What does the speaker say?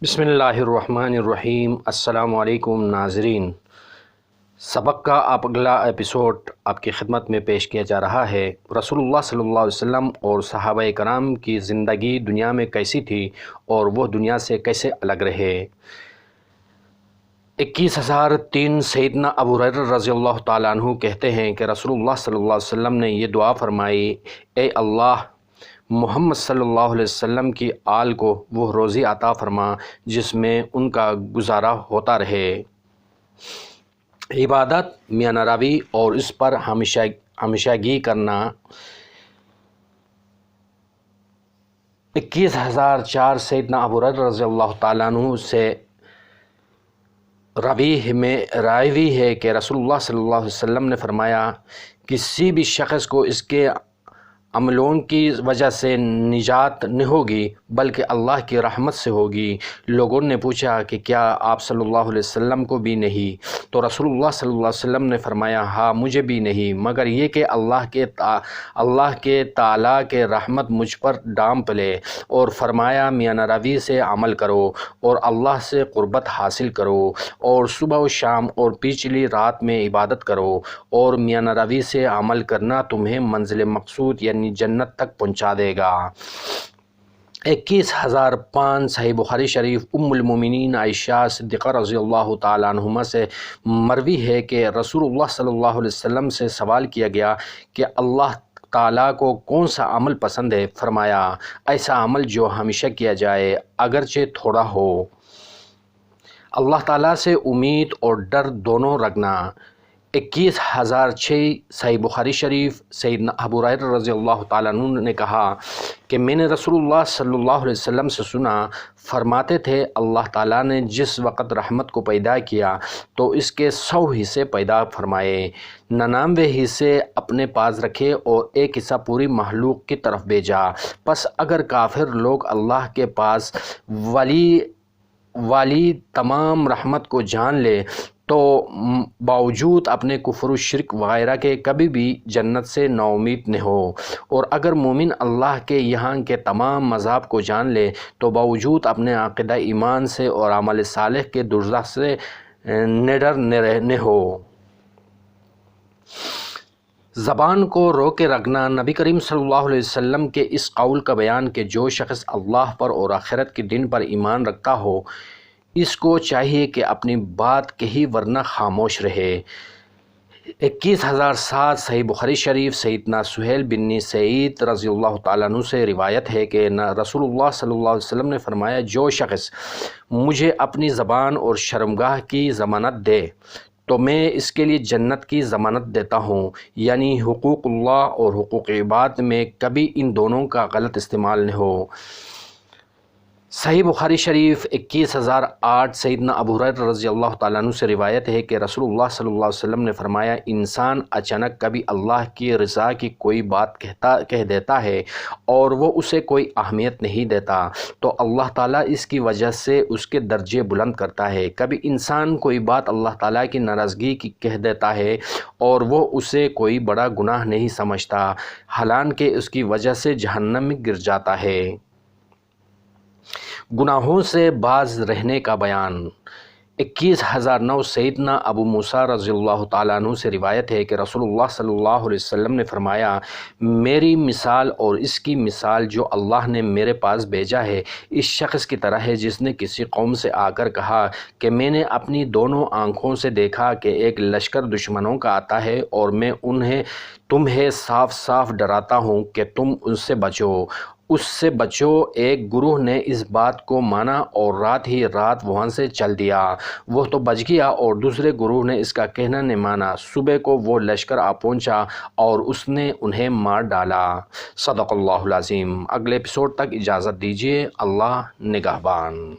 بسم اللہ الرحمن الرحیم۔ السلام علیکم ناظرین، سبق کا اگلا ایپیسوڈ آپ کی خدمت میں پیش کیا جا رہا ہے۔ رسول اللہ صلی اللہ علیہ وسلم اور صحابہ کرام کی زندگی دنیا میں کیسی تھی اور وہ دنیا سے کیسے الگ رہے۔ 21,003 سیدنا ابو ہریرہ رضی اللہ تعالیٰ عنہ کہتے ہیں کہ رسول اللہ صلی اللہ علیہ وسلم نے یہ دعا فرمائی: اے اللہ، محمد صلی اللہ علیہ وسلم کی آل کو وہ روزی عطا فرما جس میں ان کا گزارا ہوتا رہے۔ عبادت، میاں نراوی اور اس پر ہمیشگی کرنا۔ 21,004 سیدنا ابو ہریرہ رضی اللہ تعالیٰ عنہ سے راوی ہے کہ رسول اللہ صلی اللہ علیہ وسلم نے فرمایا: کسی بھی شخص کو اس کے عملوں کی وجہ سے نجات نہیں ہوگی بلکہ اللہ کی رحمت سے ہوگی۔ لوگوں نے پوچھا کہ کیا آپ صلی اللہ علیہ وسلم کو بھی نہیں؟ تو رسول اللہ صلی اللہ علیہ وسلم نے فرمایا: ہاں، مجھے بھی نہیں، مگر یہ کہ اللہ کے تعالیٰ کے رحمت مجھ پر ڈانپ لے۔ اور فرمایا: میاں نراوی سے عمل کرو اور اللہ سے قربت حاصل کرو، اور صبح و شام اور پچھلی رات میں عبادت کرو، اور میاں نراوی سے عمل کرنا تمہیں منزل مقصود یعنی جنت تک پہنچا دے گا۔ 21,005 صحیح بخاری شریف ام المومنین عائشہ صدیقہ رضی اللہ تعالیٰ عنہما سے مروی ہے کہ رسول اللہ صلی اللہ علیہ وسلم سے سوال کیا گیا کہ اللہ تعالیٰ کو کون سا عمل پسند ہے؟ فرمایا: ایسا عمل جو ہمیشہ کیا جائے اگرچہ تھوڑا ہو۔ اللہ تعالیٰ سے امید اور ڈر دونوں رکھنا۔ 21,006 صحیح بخاری شریف سیدنا ابو ہریرہ رضی اللہ تعالیٰ عنہ نے کہا کہ میں نے رسول اللہ صلی اللہ علیہ وسلم سے سنا، فرماتے تھے: اللہ تعالیٰ نے جس وقت رحمت کو پیدا کیا تو اس کے 100 حصے پیدا فرمائے، 99 حصے اپنے پاس رکھے اور ایک حصہ پوری مخلوق کی طرف بھیجا۔ پس اگر کافر لوگ اللہ کے پاس والی تمام رحمت کو جان لے تو باوجود اپنے کفر و شرک وغیرہ کے کبھی بھی جنت سے نا امید نہ ہو، اور اگر مومن اللہ کے یہاں کے تمام مذاہب کو جان لے تو باوجود اپنے عقیدہ ایمان سے اور عمل صالح کے دوزخ سے نڈر نہ ہو۔ زبان کو روکے رکھنا۔ نبی کریم صلی اللہ علیہ وسلم کے اس قول کا بیان کہ جو شخص اللہ پر اور آخرت کے دن پر ایمان رکھتا ہو اس کو چاہیے کہ اپنی بات کہی ورنہ خاموش رہے۔ 21,007 صحیح بخاری شریف سیدنا سہیل بن سعید رضی اللہ تعالیٰ عنہ سے روایت ہے کہ رسول اللہ صلی اللہ علیہ وسلم نے فرمایا: جو شخص مجھے اپنی زبان اور شرمگاہ کی ضمانت دے تو میں اس کے لیے جنت کی ضمانت دیتا ہوں، یعنی حقوق اللہ اور حقوق عباد میں کبھی ان دونوں کا غلط استعمال نہ ہو۔ صحیح بخاری شریف 21,008 سیدنا ابو ہریرہ رضی اللہ تعالیٰ عنہ سے روایت ہے کہ رسول اللہ صلی اللہ علیہ وسلم نے فرمایا: انسان اچانک کبھی اللہ کی رضا کی کوئی بات کہہ دیتا ہے اور وہ اسے کوئی اہمیت نہیں دیتا تو اللہ تعالیٰ اس کی وجہ سے اس کے درجے بلند کرتا ہے۔ کبھی انسان کوئی بات اللہ تعالیٰ کی ناراضگی کی کہہ دیتا ہے اور وہ اسے کوئی بڑا گناہ نہیں سمجھتا، حالانکہ اس کی وجہ سے جہنم میں گر جاتا ہے۔ گناہوں سے باز رہنے کا بیان۔ 21,009 سیدنا ابو موسیٰ رضی اللہ تعالیٰ عنہ سے روایت ہے کہ رسول اللہ صلی اللہ علیہ وسلم نے فرمایا: میری مثال اور اس کی مثال جو اللہ نے میرے پاس بھیجا ہے اس شخص کی طرح ہے جس نے کسی قوم سے آ کر کہا کہ میں نے اپنی دونوں آنکھوں سے دیکھا کہ ایک لشکر دشمنوں کا آتا ہے اور میں تمہیں صاف صاف ڈراتا ہوں کہ تم اس سے بچو۔ ایک گروہ نے اس بات کو مانا اور رات ہی رات وہاں سے چل دیا، وہ تو بچ گیا، اور دوسرے گروہ نے اس کا کہنا نہیں مانا۔ صبح کو وہ لشکر آ پہنچا اور اس نے انہیں مار ڈالا۔ صدق اللہ العظیم۔ اگلے ایپیسوڈ تک اجازت دیجیے۔ اللہ نگہبان۔